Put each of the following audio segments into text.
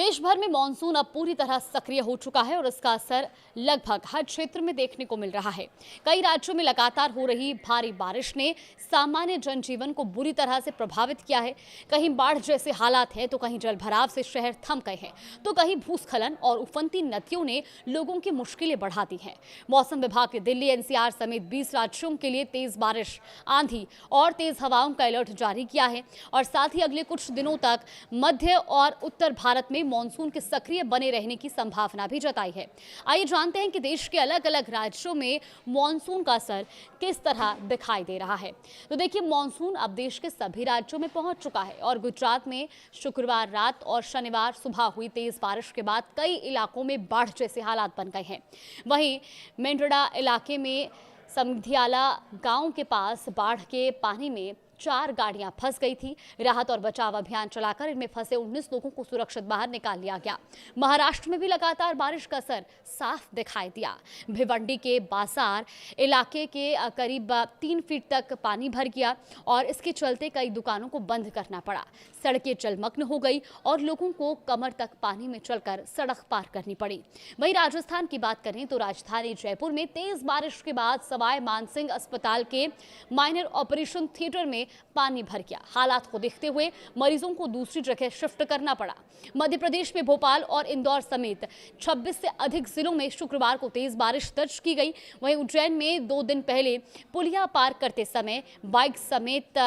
देश भर में मानसून अब पूरी तरह सक्रिय हो चुका है और इसका असर लगभग हर क्षेत्र में देखने को मिल रहा है। कई राज्यों में लगातार हो रही भारी बारिश ने सामान्य जनजीवन को बुरी तरह से प्रभावित किया है। कहीं बाढ़ जैसे हालात हैं तो कहीं जलभराव से शहर थम गए हैं, तो कहीं भूस्खलन और उफनती नदियों ने लोगों की मुश्किलें बढ़ा दी हैं। मौसम विभाग ने दिल्ली, एनसीआर समेत 20 राज्यों के लिए तेज बारिश, आंधी और तेज हवाओं का अलर्ट जारी किया है और साथ ही अगले कुछ दिनों तक मध्य और उत्तर भारत में मॉनसून के सक्रिय बने रहने की संभावना भी जताई है। आइए जानते हैं कि देश के अलग अलग राज्यों में मॉनसून का असर किस तरह दिखाई दे रहा है। तो देखिए, मॉनसून अब देश के सभी राज्यों में पहुंच चुका है और गुजरात में शुक्रवार रात और शनिवार सुबह हुई तेज बारिश के बाद कई इलाकों में बाढ़ जैसे हालात बन गए हैं। वहीं मेंढड़ा इलाके में समधियाला गांव के पास बाढ़ के पानी में 4 गाड़ियां फंस गई थी। राहत और बचाव अभियान चलाकर इनमें फंसे 19 लोगों को सुरक्षित बाहर निकाल लिया गया। महाराष्ट्र में भी लगातार बारिश का असर साफ दिखाई दिया। भिवंडी के बाजार इलाके के करीब 3 फीट तक पानी भर गया और इसके चलते कई दुकानों को बंद करना पड़ा। सड़कें जलमग्न हो गई और लोगों को कमर तक पानी में चलकर सड़क पार करनी पड़ी। वहीं राजस्थान की बात करें तो राजधानी जयपुर में तेज बारिश के बाद सवाई मानसिंह अस्पताल के माइनर ऑपरेशन थिएटर में पानी भर गया। हालात को देखते हुए मरीजों को दूसरी जगह शिफ्ट करना पड़ा। मध्य प्रदेश में भोपाल और इंदौर समेत 26 से अधिक जिलों में शुक्रवार को तेज बारिश दर्ज की गई। वहीं उज्जैन में 2 दिन पहले पुलिया पार करते समय बाइक समेत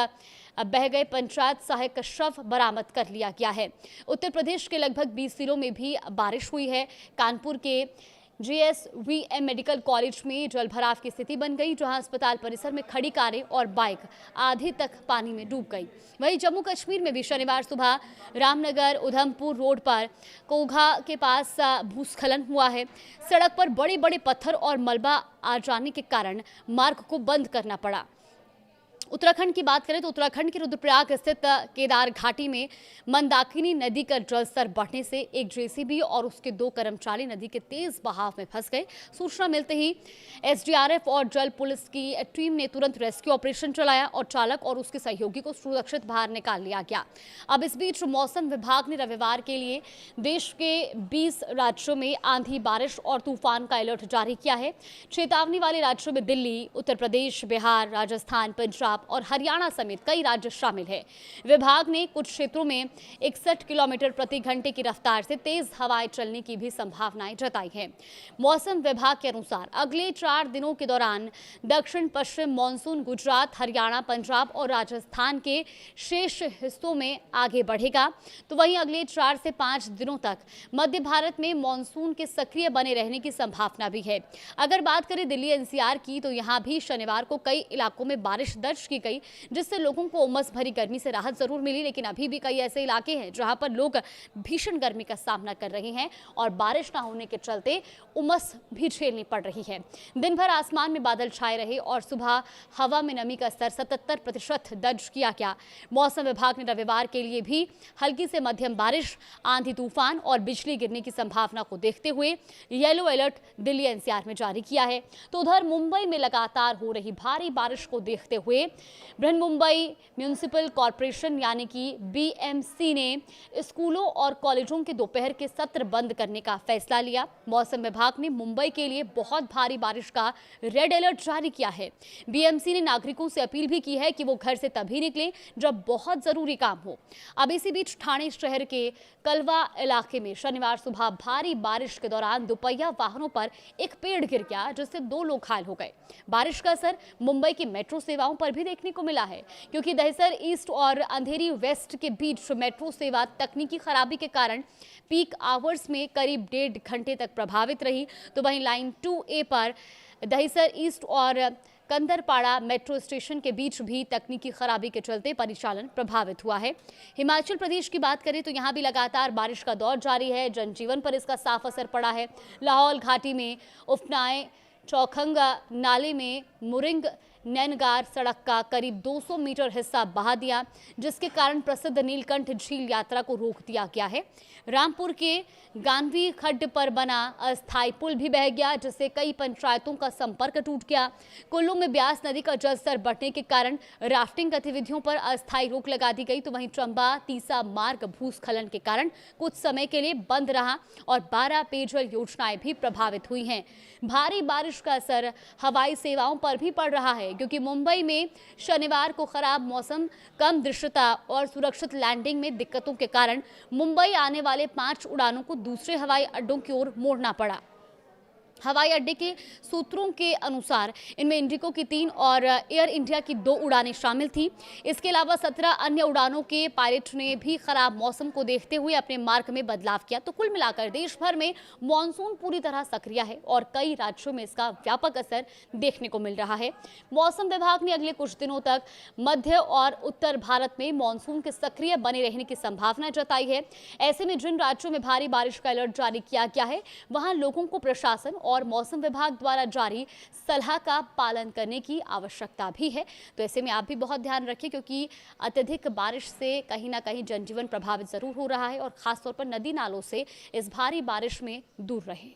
बह गए पंचायत सहायक का शव बरामद कर लिया गया है। उत्तर प्रदेश के लगभग 20 जिलों में भी बारिश हुई है। कानपुर के JSVM मेडिकल कॉलेज में जलभराव की स्थिति बन गई, जहां अस्पताल परिसर में खड़ी कारें और बाइक आधे तक पानी में डूब गई। वहीं जम्मू कश्मीर में भी शनिवार सुबह रामनगर उधमपुर रोड पर कोघा के पास भूस्खलन हुआ है। सड़क पर बड़े बड़े पत्थर और मलबा आ जाने के कारण मार्ग को बंद करना पड़ा। उत्तराखंड की बात करें तो उत्तराखंड के रुद्रप्रयाग स्थित केदार घाटी में मंदाकिनी नदी का जलस्तर बढ़ने से एक जेसीबी और उसके 2 कर्मचारी नदी के तेज बहाव में फंस गए। सूचना मिलते ही SDRF और जल पुलिस की टीम ने तुरंत रेस्क्यू ऑपरेशन चलाया और चालक और उसके सहयोगी को सुरक्षित बाहर निकाल लिया गया। अब इस बीच मौसम विभाग ने रविवार के लिए देश के 20 राज्यों में आंधी, बारिश और तूफान का अलर्ट जारी किया है। चेतावनी वाले राज्यों में दिल्ली, उत्तर प्रदेश, बिहार, राजस्थान, पंजाब और हरियाणा समेत कई राज्य शामिल हैं। विभाग ने कुछ क्षेत्रों में 61 किलोमीटर प्रति घंटे की रफ्तार से तेज हवाएं चलने की भी संभावनाएं जताई है। मौसम विभाग के अनुसार अगले 4 दिनों के दौरान दक्षिण पश्चिम मॉनसून गुजरात, हरियाणा, पंजाब और राजस्थान के शेष हिस्सों में आगे बढ़ेगा। तो वहीं अगले 4 से 5 दिनों तक मध्य भारत में मॉनसून के सक्रिय बने रहने की संभावना भी है। अगर बात करें दिल्ली NCR की, तो यहाँ भी शनिवार को कई इलाकों में बारिश दर्ज की गई, जिससे लोगों को उमस भरी गर्मी से राहत जरूर मिली, लेकिन अभी भी कई ऐसे इलाके हैं जहां पर लोग भीषण गर्मी का सामना कर रहे हैं और बारिश न होने के चलते उमस भी झेलनी पड़ रही है। दिन भर आसमान में बादल छाए रहे और सुबह हवा में नमी का स्तर 77% दर्ज किया गया। मौसम विभाग ने रविवार के लिए भी हल्की से मध्यम बारिश, आंधी, तूफान और बिजली गिरने की संभावना को देखते हुए येलो अलर्ट दिल्ली NCR में जारी किया है। तो उधर मुंबई में लगातार हो रही भारी बारिश को देखते हुए बृहन्मुंबई म्यूनिसिपल कॉर्पोरेशन यानी कि BMC ने स्कूलों और कॉलेजों के दोपहर के सत्र बंद करने का फैसला लिया। मौसम विभाग ने मुंबई के लिए बहुत भारी बारिश का रेड अलर्ट जारी किया है। BMC ने नागरिकों से अपील भी की है कि वो घर से तभी निकलें जब बहुत जरूरी काम हो। अब इसी बीच ठाणे शहर के कलवा इलाके में शनिवार सुबह भारी बारिश के दौरान दोपहिया वाहनों पर एक पेड़ गिर गया, जिससे 2 लोग घायल हो गए। बारिश का असर मुंबई की मेट्रो सेवाओं पर भी देखने को मिला है, क्योंकि दहिसर ईस्ट और अंधेरी वेस्ट के बीच मेट्रो सेवा तकनीकी खराबी के कारण पीक आवर्स में करीब 1.5 घंटे तक प्रभावित रही। तो वहीं लाइन 2A पर दहिसर ईस्ट और कंदरपाड़ा मेट्रो स्टेशन के बीच भी तकनीकी खराबी के चलते परिचालन प्रभावित हुआ है। हिमाचल प्रदेश की बात करें तो यहाँ भी लगातार बारिश का दौर जारी है। जनजीवन पर इसका साफ असर पड़ा है। लाहौल घाटी में उफनाए चौखंग नाले में मुरिंग नैनगार सड़क का करीब 200 मीटर हिस्सा बहा दिया, जिसके कारण प्रसिद्ध नीलकंठ झील यात्रा को रोक दिया गया है। रामपुर के गांधी खड्ड पर बना अस्थायी पुल भी बह गया, जिससे कई पंचायतों का संपर्क टूट गया। कुल्लू में ब्यास नदी का जलस्तर बढ़ने के कारण राफ्टिंग गतिविधियों पर अस्थायी रोक लगा दी गई, तो वहीं चंबा तीसा मार्ग भूस्खलन के कारण कुछ समय के लिए बंद रहा और 12 पेयजल योजनाएं भी प्रभावित हुई हैं। भारी बारिश का असर हवाई सेवाओं पर भी पड़ रहा है, क्योंकि मुंबई में शनिवार को खराब मौसम, कम दृश्यता और सुरक्षित लैंडिंग में दिक्कतों के कारण मुंबई आने वाले 5 उड़ानों को दूसरे हवाई अड्डों की ओर मोड़ना पड़ा। हवाई अड्डे के सूत्रों के अनुसार इनमें इंडिगो की 3 और एयर इंडिया की 2 उड़ानें शामिल थी। इसके अलावा 17 अन्य उड़ानों के पायलट ने भी खराब मौसम को देखते हुए अपने मार्ग में बदलाव किया। तो कुल मिलाकर देश भर में मानसून पूरी तरह सक्रिय है और कई राज्यों में इसका व्यापक असर देखने को मिल रहा है। मौसम विभाग ने अगले कुछ दिनों तक मध्य और उत्तर भारत में मानसून के सक्रिय बने रहने की संभावना जताई है। ऐसे में जिन राज्यों में भारी बारिश का अलर्ट जारी किया गया है, वहां लोगों को प्रशासन और मौसम विभाग द्वारा जारी सलाह का पालन करने की आवश्यकता भी है। तो ऐसे में आप भी बहुत ध्यान रखें, क्योंकि अत्यधिक बारिश से कहीं ना कहीं जनजीवन प्रभावित जरूर हो रहा है और खासतौर पर नदी नालों से इस भारी बारिश में दूर रहें।